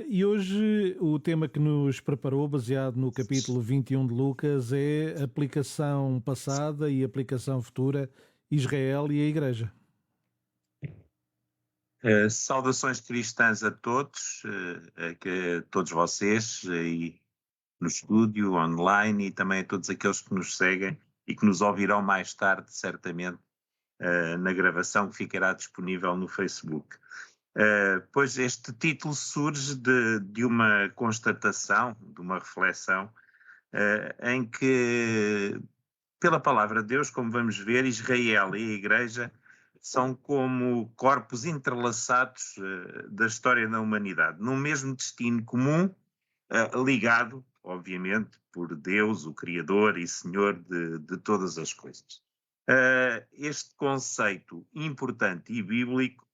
E hoje o tema que nos preparou, baseado no capítulo 21 de Lucas, é aplicação passada e aplicação futura, Israel e a Igreja. Saudações cristãs a todos, a todos vocês aí no estúdio, online e também a todos aqueles que nos seguem e que nos ouvirão mais tarde, certamente, na gravação que ficará disponível no Facebook. Pois este título surge de uma constatação, de uma reflexão, em que, pela palavra de Deus, como vamos ver, Israel e a Igreja são como corpos entrelaçados da história da humanidade, num mesmo destino comum, ligado, obviamente, por Deus, o Criador e Senhor de todas as coisas. Este conceito importante e bíblico,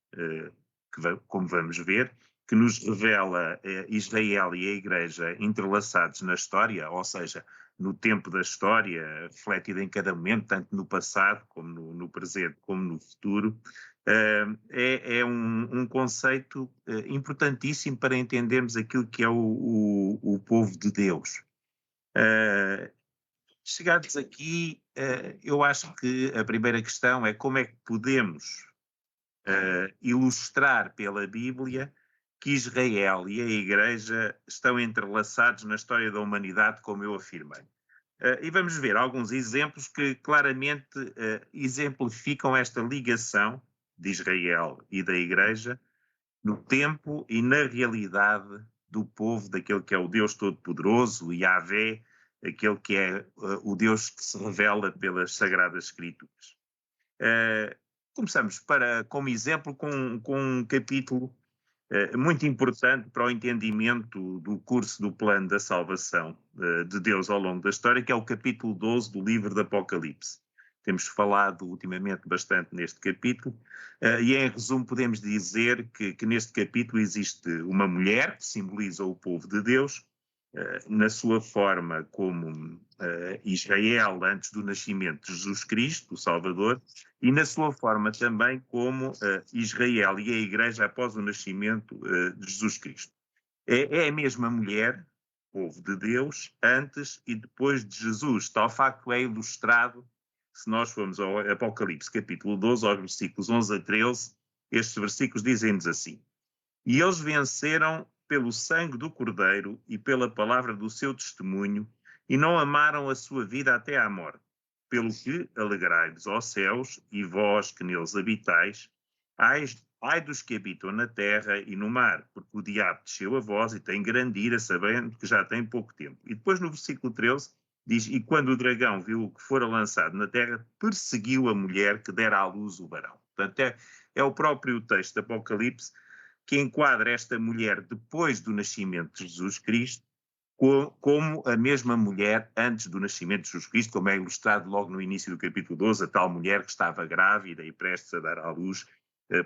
como vamos ver, que nos revela Israel e a Igreja entrelaçados na história, ou seja, no tempo da história, refletido em cada momento, tanto no passado, como no presente, como no futuro, é um conceito importantíssimo para entendermos aquilo que é o povo de Deus. Chegados aqui, eu acho que a primeira questão é como é que podemos ilustrar pela Bíblia que Israel e a Igreja estão entrelaçados na história da humanidade, como eu afirmei. E vamos ver alguns exemplos que claramente exemplificam esta ligação de Israel e da Igreja no tempo e na realidade do povo, daquele que é o Deus Todo-Poderoso, Yahvé, aquele que é o Deus que se revela pelas Sagradas Escrituras. Começamos como exemplo com um capítulo muito importante para o entendimento do curso do plano da salvação de Deus ao longo da história, que é o capítulo 12 do livro do Apocalipse. Temos falado ultimamente bastante neste capítulo, e em resumo podemos dizer que neste capítulo existe uma mulher que simboliza o povo de Deus, na sua forma como Israel antes do nascimento de Jesus Cristo, o Salvador, e na sua forma também como Israel e a Igreja após o nascimento de Jesus Cristo. É a mesma mulher, povo de Deus, antes e depois de Jesus. Tal facto é ilustrado, se nós formos ao Apocalipse, capítulo 12, aos versículos 11 a 13, estes versículos dizem-nos assim: E eles venceram pelo sangue do Cordeiro e pela palavra do seu testemunho, e não amaram a sua vida até à morte. Pelo que alegrai-vos, ó céus, e vós que neles habitais, ai dos que habitam na terra e no mar, porque o diabo desceu a vós e tem grande ira, sabendo que já tem pouco tempo. E depois no versículo 13 diz: E quando o dragão viu o que fora lançado na terra, perseguiu a mulher que dera à luz o varão. Portanto, é o próprio texto do Apocalipse que enquadra esta mulher depois do nascimento de Jesus Cristo como a mesma mulher antes do nascimento de Jesus Cristo, como é ilustrado logo no início do capítulo 12, a tal mulher que estava grávida e prestes a dar à luz,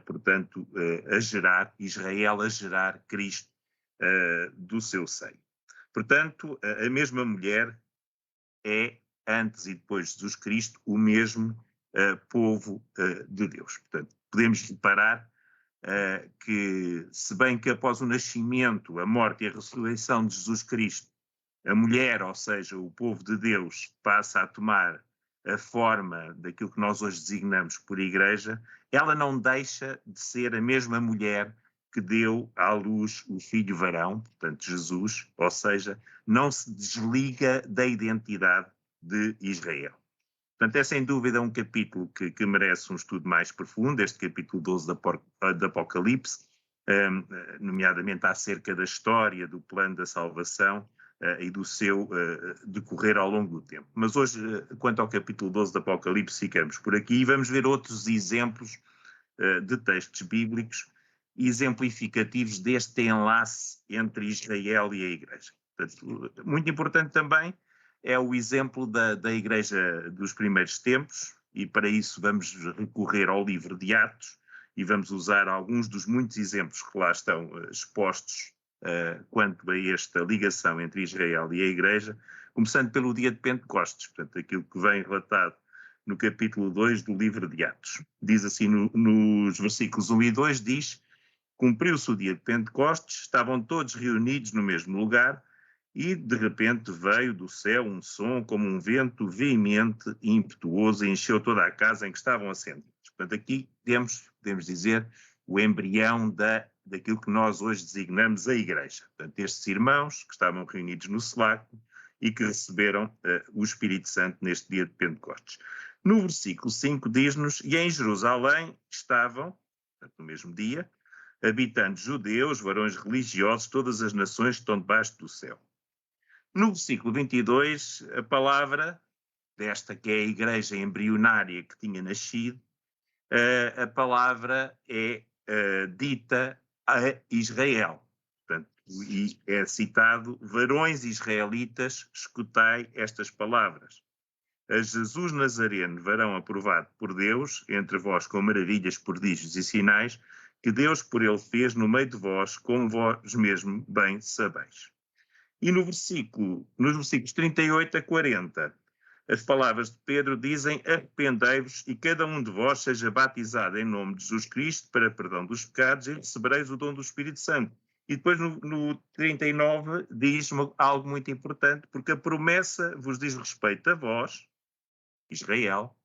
portanto, a gerar, Israel a gerar Cristo do seu seio. Portanto, a mesma mulher é, antes e depois de Jesus Cristo, o mesmo povo de Deus. Portanto, podemos reparar que, se bem que após o nascimento, a morte e a ressurreição de Jesus Cristo, a mulher, ou seja, o povo de Deus, passa a tomar a forma daquilo que nós hoje designamos por igreja, ela não deixa de ser a mesma mulher que deu à luz o filho varão, portanto Jesus, ou seja, não se desliga da identidade de Israel. Portanto, é sem dúvida um capítulo que merece um estudo mais profundo, este capítulo 12 do Apocalipse, nomeadamente acerca da história do plano da salvação e do seu decorrer ao longo do tempo. Mas hoje, quanto ao capítulo 12 do Apocalipse, ficamos por aqui e vamos ver outros exemplos de textos bíblicos exemplificativos deste enlace entre Israel e a Igreja. Portanto, muito importante também é o exemplo da Igreja dos primeiros tempos, e para isso vamos recorrer ao livro de Atos e vamos usar alguns dos muitos exemplos que lá estão expostos quanto a esta ligação entre Israel e a Igreja, começando pelo dia de Pentecostes, portanto, aquilo que vem relatado no capítulo 2 do livro de Atos. Diz assim nos versículos 1 e 2, diz: Cumpriu-se o dia de Pentecostes, estavam todos reunidos no mesmo lugar e, de repente, veio do céu um som como um vento veemente e impetuoso e encheu toda a casa em que estavam assentados. Portanto, aqui podemos dizer, o embrião daquilo que nós hoje designamos a Igreja. Portanto, estes irmãos que estavam reunidos no cenáculo e que receberam o Espírito Santo neste dia de Pentecostes. No versículo 5 diz-nos, e em Jerusalém estavam, portanto, no mesmo dia, habitantes judeus, varões religiosos, todas as nações que estão debaixo do céu. No versículo 22, a palavra desta que é a igreja embrionária que tinha nascido, a palavra é dita a Israel. Portanto, e é citado, varões israelitas, escutai estas palavras. A Jesus Nazareno, varão aprovado por Deus, entre vós com maravilhas, prodígios e sinais, que Deus por ele fez no meio de vós, como vós mesmo bem sabeis. E nos versículos 38 a 40, as palavras de Pedro dizem, arrependei-vos e cada um de vós seja batizado em nome de Jesus Cristo para perdão dos pecados e recebereis o dom do Espírito Santo. E depois no 39 diz algo muito importante, porque a promessa vos diz respeito a vós, Israel,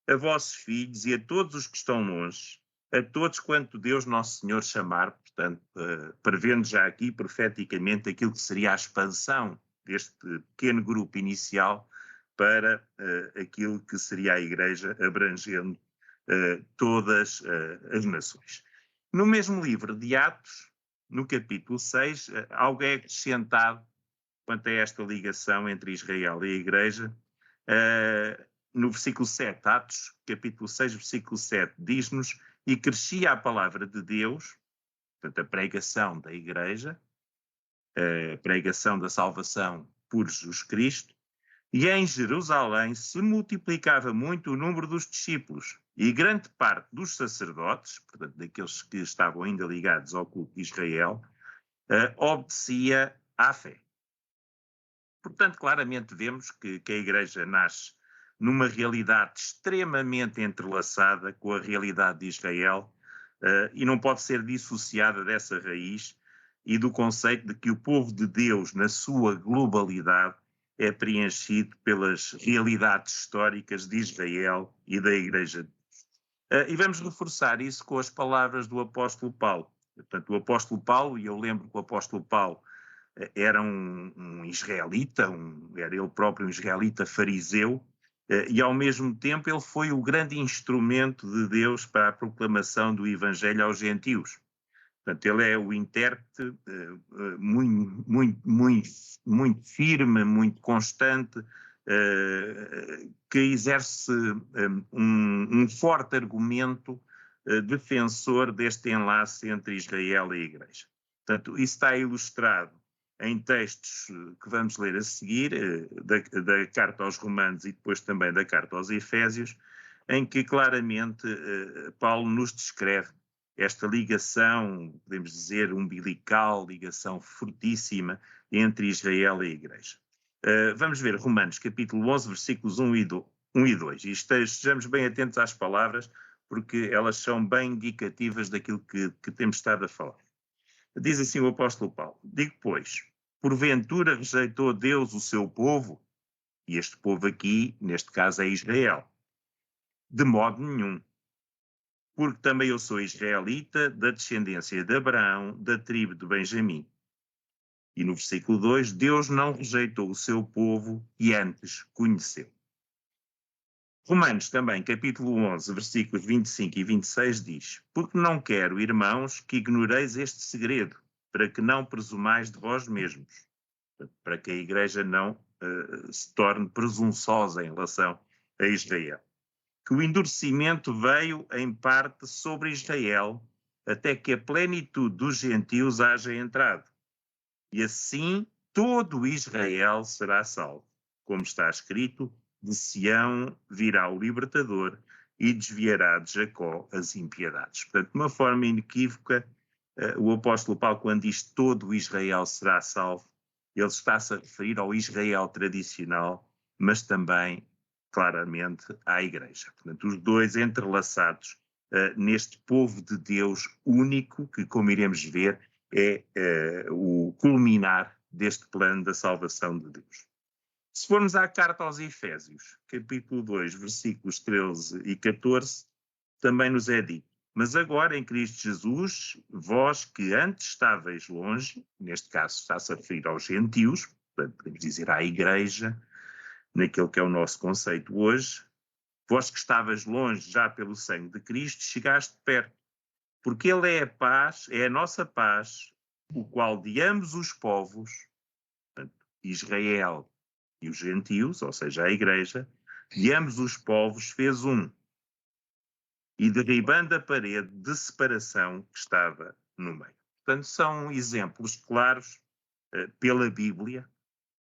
a vossos filhos e a todos os que estão longe, a todos quanto Deus Nosso Senhor chamar, portanto, prevendo já aqui profeticamente aquilo que seria a expansão deste pequeno grupo inicial para aquilo que seria a Igreja, abrangendo todas as nações. No mesmo livro de Atos, no capítulo 6, algo é acrescentado quanto a esta ligação entre Israel e a Igreja. No versículo 7, Atos, capítulo 6, versículo 7, diz-nos, e crescia a palavra de Deus, portanto, a pregação da Igreja, a pregação da salvação por Jesus Cristo, e em Jerusalém se multiplicava muito o número dos discípulos, e grande parte dos sacerdotes, portanto, daqueles que estavam ainda ligados ao culto de Israel, obedecia à fé. Portanto, claramente vemos que a Igreja nasce numa realidade extremamente entrelaçada com a realidade de Israel e não pode ser dissociada dessa raiz e do conceito de que o povo de Deus, na sua globalidade, é preenchido pelas realidades históricas de Israel e da Igreja de Deus. E vamos reforçar isso com as palavras do apóstolo Paulo. Portanto, o apóstolo Paulo, e eu lembro que o apóstolo Paulo era um israelita, era ele próprio um israelita fariseu, e ao mesmo tempo ele foi o grande instrumento de Deus para a proclamação do Evangelho aos gentios. Portanto, ele é o intérprete muito firme, muito constante, que exerce um forte argumento defensor deste enlace entre Israel e a Igreja. Portanto, isso está ilustrado em textos que vamos ler a seguir, da carta aos Romanos e depois também da carta aos Efésios, em que claramente Paulo nos descreve esta ligação, podemos dizer, umbilical, ligação fortíssima entre Israel e a Igreja. Vamos ver Romanos capítulo 11, versículos 1 e 2. E estejamos bem atentos às palavras, porque elas são bem indicativas daquilo que temos estado a falar. Diz assim o apóstolo Paulo, digo, pois, porventura rejeitou Deus o seu povo, e este povo aqui, neste caso, é Israel, de modo nenhum. Porque também eu sou israelita, da descendência de Abraão, da tribo de Benjamim. E no versículo 2, Deus não rejeitou o seu povo e antes conheceu. Romanos também, capítulo 11, versículos 25 e 26 diz, porque não quero, irmãos, que ignoreis este segredo, para que não presumais de vós mesmos, para que a Igreja não se torne presunçosa em relação a Israel. Que o endurecimento veio em parte sobre Israel, até que a plenitude dos gentios haja entrado. E assim todo Israel será salvo. Como está escrito, de Sião virá o libertador e desviará de Jacó as impiedades. Portanto, de uma forma inequívoca, o apóstolo Paulo, quando diz todo Israel será salvo, ele está-se a referir ao Israel tradicional, mas também claramente à Igreja. Portanto, os dois entrelaçados neste povo de Deus único, que, como iremos ver, é o culminar deste plano da salvação de Deus. Se formos à carta aos Efésios, capítulo 2, versículos 13 e 14, também nos é dito: mas agora em Cristo Jesus, vós que antes estáveis longe, neste caso está-se a referir aos gentios, portanto podemos dizer à igreja, naquele que é o nosso conceito hoje, vós que estavas longe já pelo sangue de Cristo, chegaste perto, porque Ele é a paz, é a nossa paz, o qual de ambos os povos, portanto, Israel e os gentios, ou seja, a igreja, de ambos os povos fez um, e derribando a parede de separação que estava no meio. Portanto, são exemplos claros pela Bíblia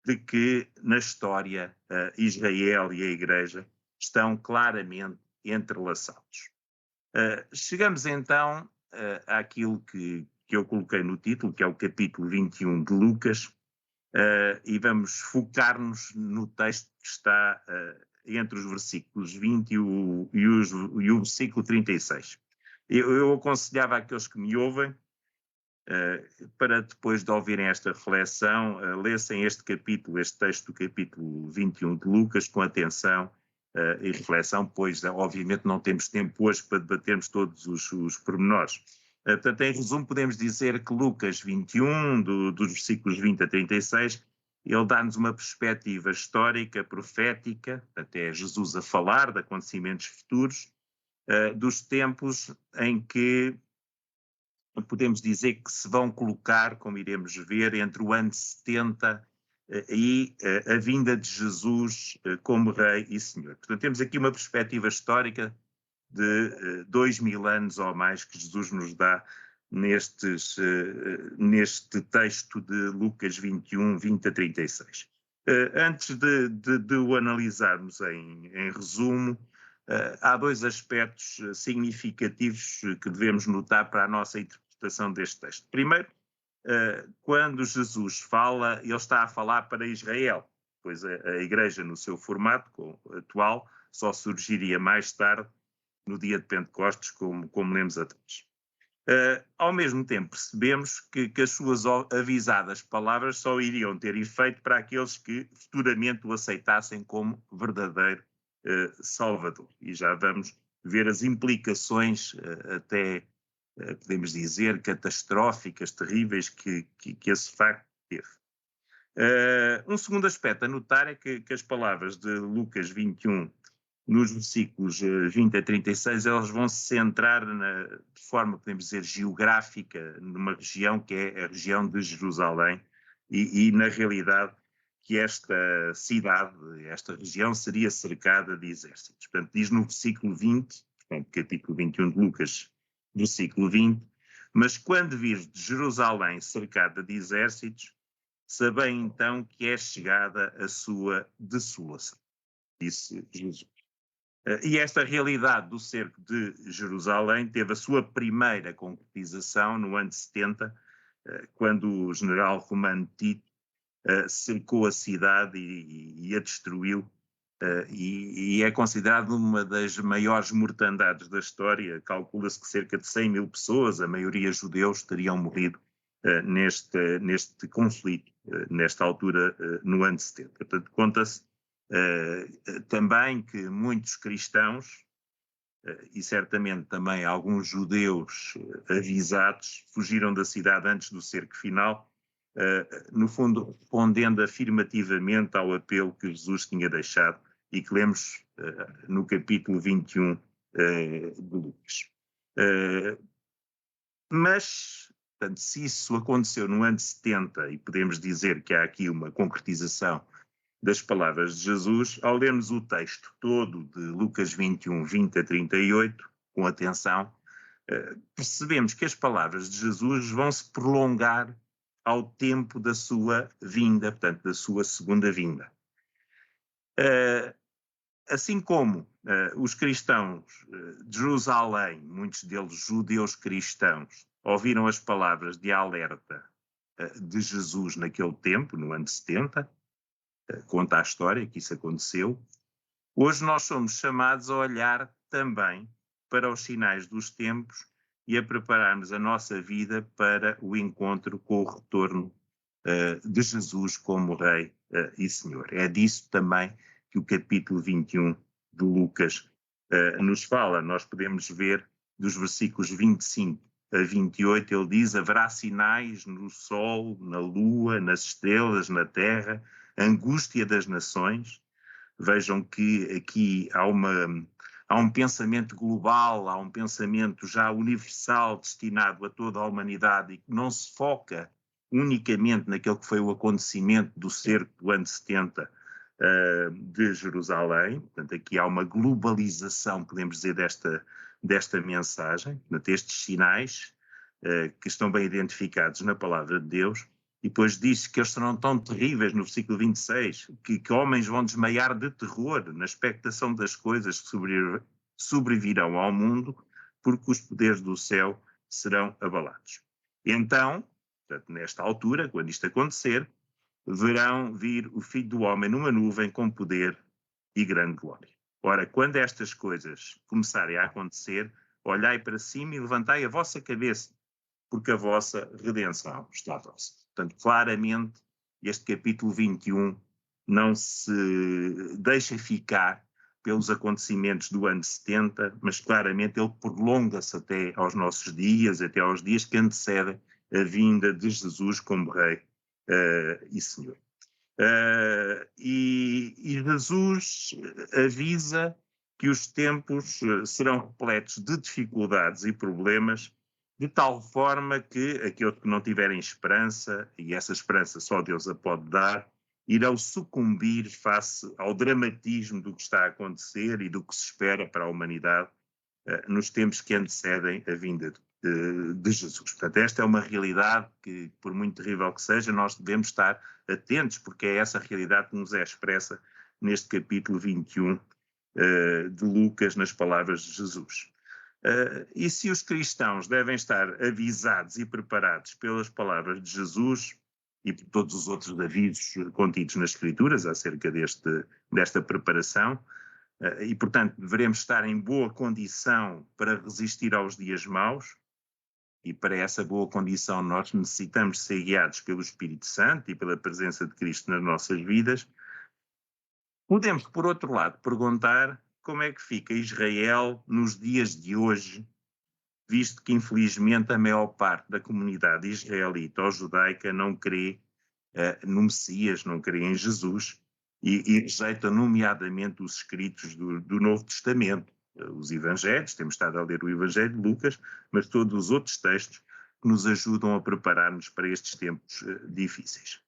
de que na história Israel e a igreja estão claramente entrelaçados. Chegamos então àquilo que eu coloquei no título, que é o capítulo 21 de Lucas, e vamos focar-nos no texto que está entre os versículos 20 e o versículo 36. Eu aconselhava àqueles que me ouvem, para depois de ouvirem esta reflexão, lessem este capítulo, este texto do capítulo 21 de Lucas com atenção e reflexão, pois obviamente não temos tempo hoje para debatermos todos os pormenores. Portanto, em resumo, podemos dizer que Lucas 21, dos versículos 20 a 36, ele dá-nos uma perspectiva histórica, profética, até Jesus a falar de acontecimentos futuros, dos tempos em que podemos dizer que se vão colocar, como iremos ver, entre o ano 70 e a vinda de Jesus como Rei e Senhor. Portanto, temos aqui uma perspectiva histórica de 2000 anos ou mais que Jesus nos dá neste texto de Lucas 21, 20 a 36. Antes de o analisarmos em resumo, há dois aspectos significativos que devemos notar para a nossa interpretação deste texto. Primeiro, quando Jesus fala, ele está a falar para Israel, pois a igreja no seu formato atual só surgiria mais tarde, no dia de Pentecostes, como lemos atrás. Ao mesmo tempo, percebemos que as suas avisadas palavras só iriam ter efeito para aqueles que futuramente o aceitassem como verdadeiro Salvador. E já vamos ver as implicações, até podemos dizer, catastróficas, terríveis, que esse facto teve. Um segundo aspecto a notar é que as palavras de Lucas 21, nos versículos 20 a 36, elas vão se centrar de forma, podemos dizer, geográfica, numa região que é a região de Jerusalém, e na realidade que esta cidade, esta região, seria cercada de exércitos. Portanto, diz no versículo 20, portanto, capítulo 21 de Lucas, versículo 20, mas quando vires de Jerusalém cercada de exércitos, sabei então que é chegada a sua desolação, disse Jesus. E esta realidade do cerco de Jerusalém teve a sua primeira concretização no ano 70, quando o general romano Tito cercou a cidade e a destruiu, e é considerado uma das maiores mortandades da história. Calcula-se que cerca de 100 mil pessoas, a maioria judeus, teriam morrido neste conflito, nesta altura, no ano 70. Portanto, conta-se também que muitos cristãos, e certamente também alguns judeus avisados, fugiram da cidade antes do cerco final, no fundo respondendo afirmativamente ao apelo que Jesus tinha deixado e que lemos no capítulo 21 de Lucas. Mas, portanto, se isso aconteceu no ano 70 e podemos dizer que há aqui uma concretização das palavras de Jesus, ao lermos o texto todo de Lucas 21, 20 a 38, com atenção, percebemos que as palavras de Jesus vão se prolongar ao tempo da sua vinda, portanto, da sua segunda vinda. Assim como os cristãos de Jerusalém, muitos deles judeus cristãos, ouviram as palavras de alerta de Jesus naquele tempo, no ano 70, conta a história que isso aconteceu, hoje nós somos chamados a olhar também para os sinais dos tempos e a prepararmos a nossa vida para o encontro com o retorno de Jesus como Rei e Senhor. É disso também que o capítulo 21 de Lucas nos fala. Nós podemos ver dos versículos 25 a 28, ele diz: haverá sinais no sol, na lua, nas estrelas, na terra, angústia das nações. Vejam que aqui há um pensamento global, há um pensamento já universal destinado a toda a humanidade e que não se foca unicamente naquele que foi o acontecimento do cerco do ano 70 de Jerusalém. Portanto, aqui há uma globalização, podemos dizer, desta mensagem, portanto, estes sinais que estão bem identificados na palavra de Deus. E depois diz que eles serão tão terríveis, no versículo 26, que homens vão desmaiar de terror na expectação das coisas que sobrevirão ao mundo, porque os poderes do céu serão abalados. Então, portanto, nesta altura, quando isto acontecer, verão vir o Filho do Homem numa nuvem com poder e grande glória. Ora, quando estas coisas começarem a acontecer, olhai para cima e levantai a vossa cabeça, porque a vossa redenção está próxima. Portanto, claramente, este capítulo 21 não se deixa ficar pelos acontecimentos do ano 70, mas claramente ele prolonga-se até aos nossos dias, até aos dias que antecedem a vinda de Jesus como Rei e Senhor. E Jesus avisa que os tempos serão repletos de dificuldades e problemas, de tal forma que aqueles que não tiverem esperança, e essa esperança só Deus a pode dar, irão sucumbir face ao dramatismo do que está a acontecer e do que se espera para a humanidade nos tempos que antecedem a vinda de Jesus. Portanto, esta é uma realidade que, por muito terrível que seja, nós devemos estar atentos, porque é essa realidade que nos é expressa neste capítulo 21 de Lucas, nas palavras de Jesus. E se os cristãos devem estar avisados e preparados pelas palavras de Jesus e por todos os outros avisos contidos nas Escrituras acerca desta preparação, e portanto devemos estar em boa condição para resistir aos dias maus, e para essa boa condição nós necessitamos ser guiados pelo Espírito Santo e pela presença de Cristo nas nossas vidas. Podemos, por outro lado, perguntar como é que fica Israel nos dias de hoje, visto que, infelizmente, a maior parte da comunidade israelita ou judaica não crê no Messias, não crê em Jesus e rejeita nomeadamente os escritos do Novo Testamento, os Evangelhos. Temos estado a ler o Evangelho de Lucas, mas todos os outros textos que nos ajudam a preparar-nos para estes tempos difíceis.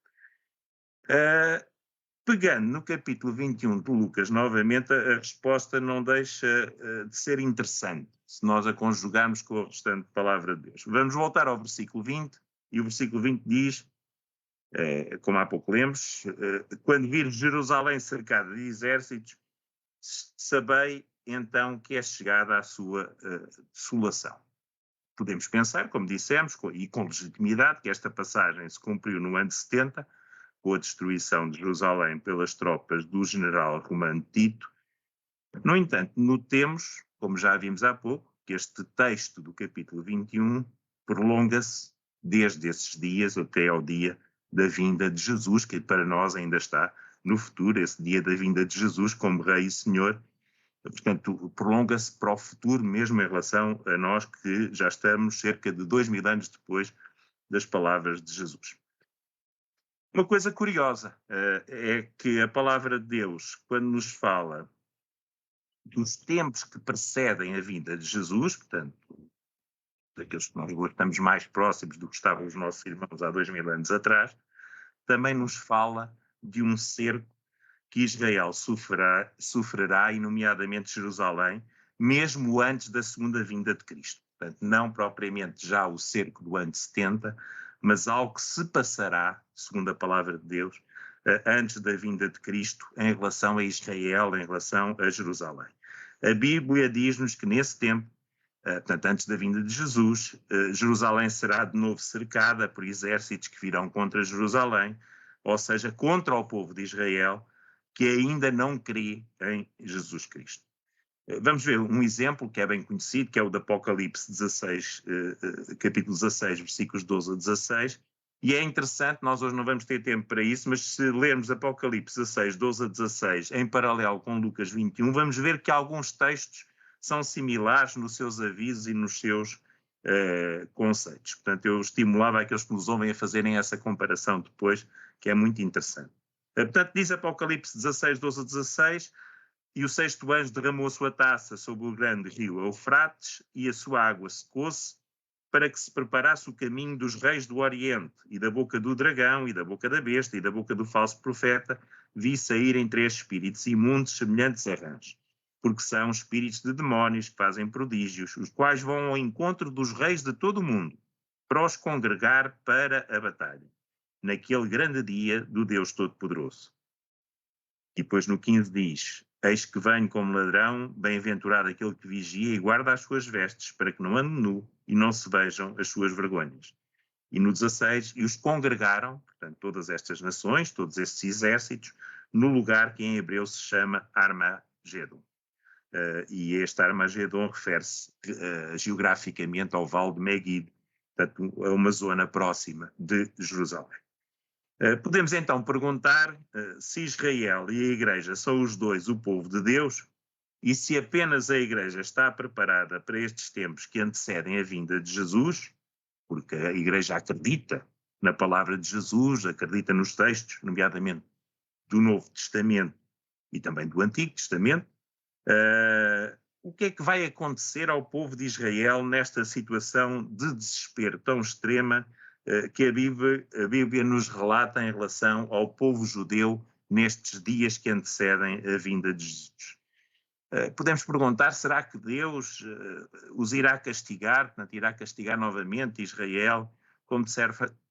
Pegando no capítulo 21 de Lucas, novamente, a resposta não deixa de ser interessante, se nós a conjugarmos com a restante palavra de Deus. Vamos voltar ao versículo 20, e o versículo 20 diz, como há pouco lemos, quando vir Jerusalém cercada de exércitos, sabei então que é chegada a sua desolação. Podemos pensar, como dissemos, e com legitimidade, que esta passagem se cumpriu no ano 70, com a destruição de Jerusalém pelas tropas do general romano Tito. No entanto, notemos, como já vimos há pouco, que este texto do capítulo 21 prolonga-se desde esses dias até ao dia da vinda de Jesus, que para nós ainda está no futuro, esse dia da vinda de Jesus como Rei e Senhor. Portanto, prolonga-se para o futuro mesmo em relação a nós que já estamos cerca de 2000 anos depois das palavras de Jesus. Uma coisa curiosa é que a palavra de Deus, quando nos fala dos tempos que precedem a vinda de Jesus, portanto, daqueles que nós estamos mais próximos do que estavam os nossos irmãos há 2000 anos atrás, também nos fala de um cerco que Israel sofrerá, e nomeadamente Jerusalém, mesmo antes da segunda vinda de Cristo. Portanto, não propriamente já o cerco do ano 70, mas algo que se passará, segundo a palavra de Deus, antes da vinda de Cristo, em relação a Israel, em relação a Jerusalém. A Bíblia diz-nos que nesse tempo, portanto, antes da vinda de Jesus, Jerusalém será de novo cercada por exércitos que virão contra Jerusalém, ou seja, contra o povo de Israel, que ainda não crê em Jesus Cristo. Vamos ver um exemplo que é bem conhecido, que é o de Apocalipse 16, capítulo 16, versículos 12 a 16, e é interessante, nós hoje não vamos ter tempo para isso, mas se lermos Apocalipse 16, 12 a 16, em paralelo com Lucas 21, vamos ver que alguns textos são similares nos seus avisos e nos seus conceitos. Portanto, eu estimulava aqueles que nos ouvem a fazerem essa comparação depois, que é muito interessante. Portanto, diz Apocalipse 16, 12 a 16, e o sexto anjo derramou a sua taça sobre o grande rio Eufrates, e a sua água secou-se, para que se preparasse o caminho dos reis do Oriente, e da boca do dragão, e da boca da besta, e da boca do falso profeta, vi saírem 3 espíritos imundos semelhantes a rãs, porque são espíritos de demónios que fazem prodígios, os quais vão ao encontro dos reis de todo o mundo, para os congregar para a batalha, naquele grande dia do Deus Todo-Poderoso. E depois no 15 diz: eis que venho como ladrão, bem-aventurado aquele que vigia e guarda as suas vestes, para que não ande nu e não se vejam as suas vergonhas. E no 16, e os congregaram, portanto, todas estas nações, todos estes exércitos, no lugar que em hebreu se chama Armagedon. E este Armagedon refere-se geograficamente ao Vale de Megiddo, portanto, a uma zona próxima de Jerusalém. Podemos então perguntar se Israel e a Igreja são os dois o povo de Deus, e se apenas a Igreja está preparada para estes tempos que antecedem a vinda de Jesus, porque a Igreja acredita na palavra de Jesus, acredita nos textos, nomeadamente do Novo Testamento e também do Antigo Testamento. O que é que vai acontecer ao povo de Israel nesta situação de desespero tão extrema que a Bíblia nos relata em relação ao povo judeu nestes dias que antecedem a vinda de Jesus? Podemos perguntar, será que Deus os irá castigar, portanto, irá castigar novamente Israel, como de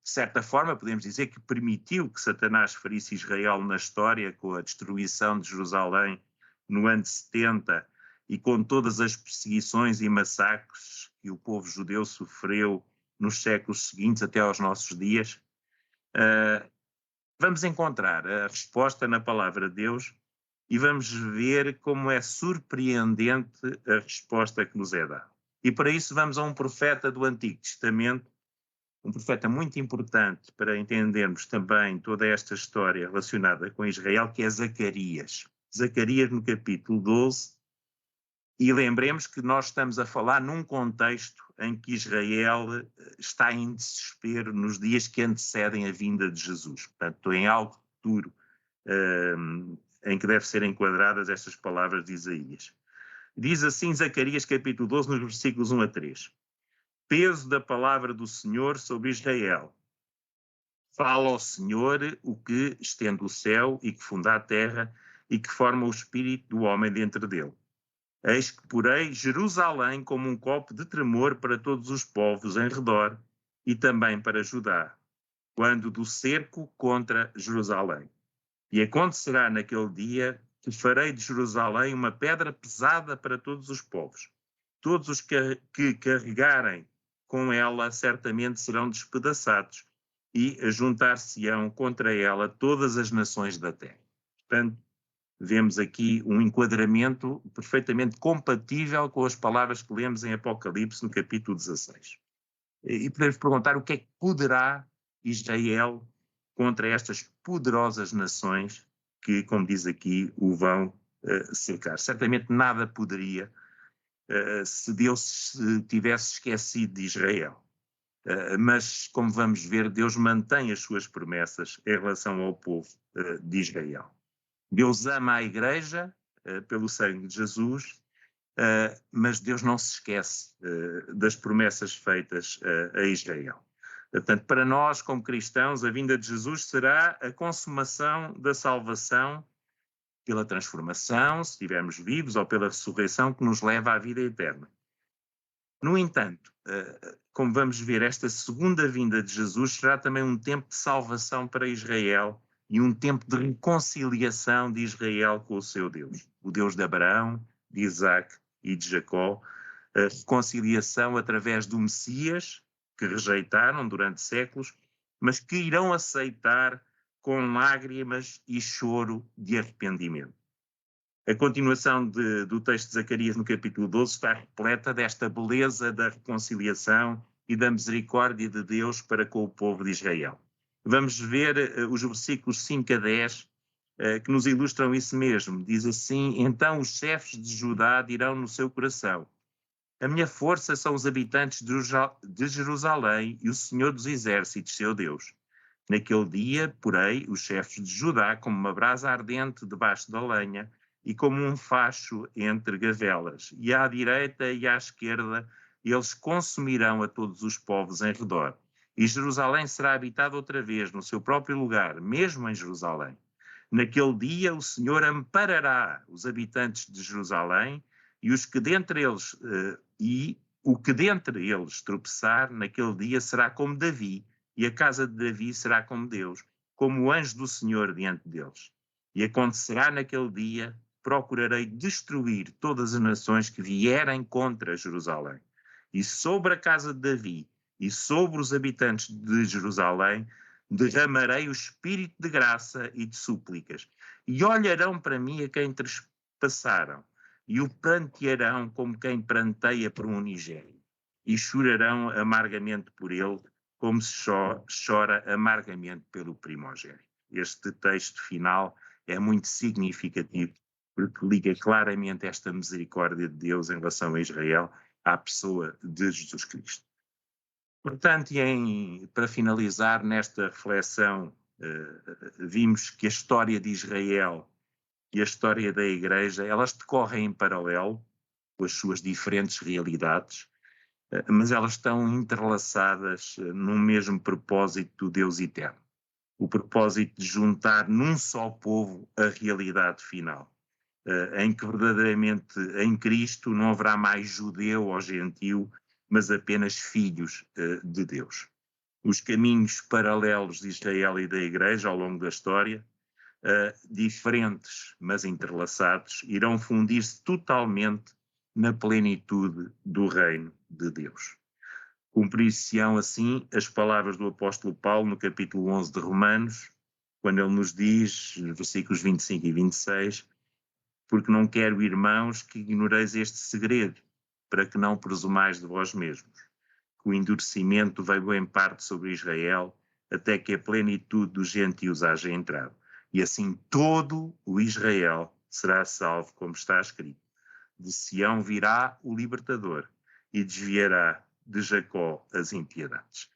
certa forma podemos dizer que permitiu que Satanás ferisse Israel na história com a destruição de Jerusalém no ano 70 e com todas as perseguições e massacres que o povo judeu sofreu nos séculos seguintes até aos nossos dias? Vamos encontrar a resposta na palavra de Deus e vamos ver como é surpreendente a resposta que nos é dada. E para isso vamos a um profeta do Antigo Testamento, um profeta muito importante para entendermos também toda esta história relacionada com Israel, que é Zacarias. Zacarias no capítulo 12, e lembremos que nós estamos a falar num contexto em que Israel está em desespero nos dias que antecedem a vinda de Jesus. Portanto, em algo futuro em que devem ser enquadradas estas palavras de Isaías. Diz assim Zacarias capítulo 12, nos versículos 1 a 3. Peso da palavra do Senhor sobre Israel. Fala ao Senhor o que estende o céu e que funda a terra e que forma o espírito do homem dentro dele. Eis que porei Jerusalém como um copo de tremor para todos os povos em redor e também para Judá, quando do cerco contra Jerusalém. E acontecerá naquele dia que farei de Jerusalém uma pedra pesada para todos os povos. Todos os que carregarem com ela certamente serão despedaçados e juntar-se-ão contra ela todas as nações da terra. Portanto, vemos aqui um enquadramento perfeitamente compatível com as palavras que lemos em Apocalipse no capítulo 16. E podemos perguntar o que é que poderá Israel contra estas poderosas nações que, como diz aqui, o vão cercar. Certamente nada poderia se Deus tivesse esquecido de Israel. Mas, como vamos ver, Deus mantém as suas promessas em relação ao povo de Israel. Deus ama a Igreja pelo sangue de Jesus, mas Deus não se esquece das promessas feitas a Israel. Portanto, para nós, como cristãos, a vinda de Jesus será a consumação da salvação pela transformação, se estivermos vivos, ou pela ressurreição que nos leva à vida eterna. No entanto, como vamos ver, esta segunda vinda de Jesus será também um tempo de salvação para Israel e um tempo de reconciliação de Israel com o seu Deus, o Deus de Abraão, de Isaac e de Jacó, a reconciliação através do Messias, que rejeitaram durante séculos, mas que irão aceitar com lágrimas e choro de arrependimento. A continuação do texto de Zacarias no capítulo 12 está repleta desta beleza da reconciliação e da misericórdia de Deus para com o povo de Israel. Vamos ver os versículos 5 a 10 que nos ilustram isso mesmo. Diz assim: então os chefes de Judá dirão no seu coração: a minha força são os habitantes de Jerusalém e o Senhor dos exércitos, seu Deus. Naquele dia, porém, os chefes de Judá, como uma brasa ardente debaixo da lenha, e como um facho entre gavelas, e à direita e à esquerda, eles consumirão a todos os povos em redor. E Jerusalém será habitada outra vez no seu próprio lugar, mesmo em Jerusalém. Naquele dia o Senhor amparará os habitantes de Jerusalém, e o que dentre eles tropeçar naquele dia será como Davi, e a casa de Davi será como Deus, como o anjo do Senhor diante deles. E acontecerá naquele dia: procurarei destruir todas as nações que vierem contra Jerusalém. E sobre a casa de Davi e sobre os habitantes de Jerusalém derramarei o espírito de graça e de súplicas. E olharão para mim a quem trespassaram, e o prantearão como quem pranteia por um unigênito. E chorarão amargamente por ele, como se chora amargamente pelo primogênito. Este texto final é muito significativo, porque liga claramente esta misericórdia de Deus em relação a Israel à pessoa de Jesus Cristo. Portanto, para finalizar nesta reflexão, vimos que a história de Israel e a história da Igreja, elas decorrem em paralelo, com as suas diferentes realidades, mas elas estão entrelaçadas num mesmo propósito do Deus eterno. O propósito de juntar num só povo a realidade final, em que verdadeiramente em Cristo não haverá mais judeu ou gentil, mas apenas filhos de Deus. Os caminhos paralelos de Israel e da Igreja ao longo da história, diferentes mas entrelaçados, irão fundir-se totalmente na plenitude do reino de Deus. Cumprir-se-ão assim as palavras do apóstolo Paulo no capítulo 11 de Romanos, quando ele nos diz, versículos 25 e 26, porque não quero, irmãos, que ignoreis este segredo, para que não presumais de vós mesmos, que o endurecimento veio em parte sobre Israel, até que a plenitude dos gentios haja entrado. E assim todo o Israel será salvo, como está escrito. De Sião virá o libertador e desviará de Jacó as impiedades.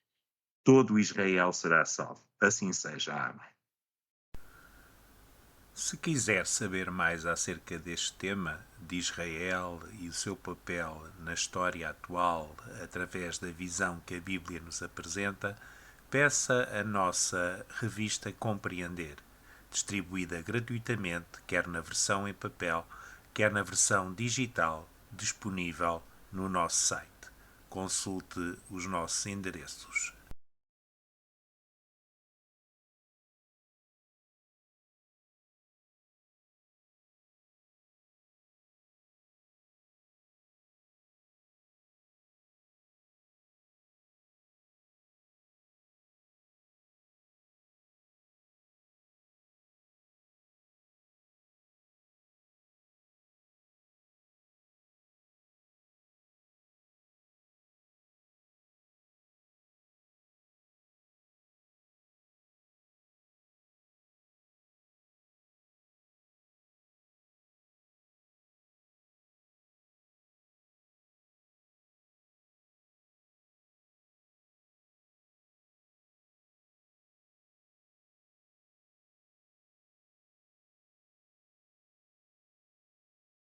Todo o Israel será salvo. Assim seja. Amém. Se quiser saber mais acerca deste tema de Israel e o seu papel na história atual através da visão que a Bíblia nos apresenta, peça a nossa revista Compreender, distribuída gratuitamente, quer na versão em papel, quer na versão digital, disponível no nosso site. Consulte os nossos endereços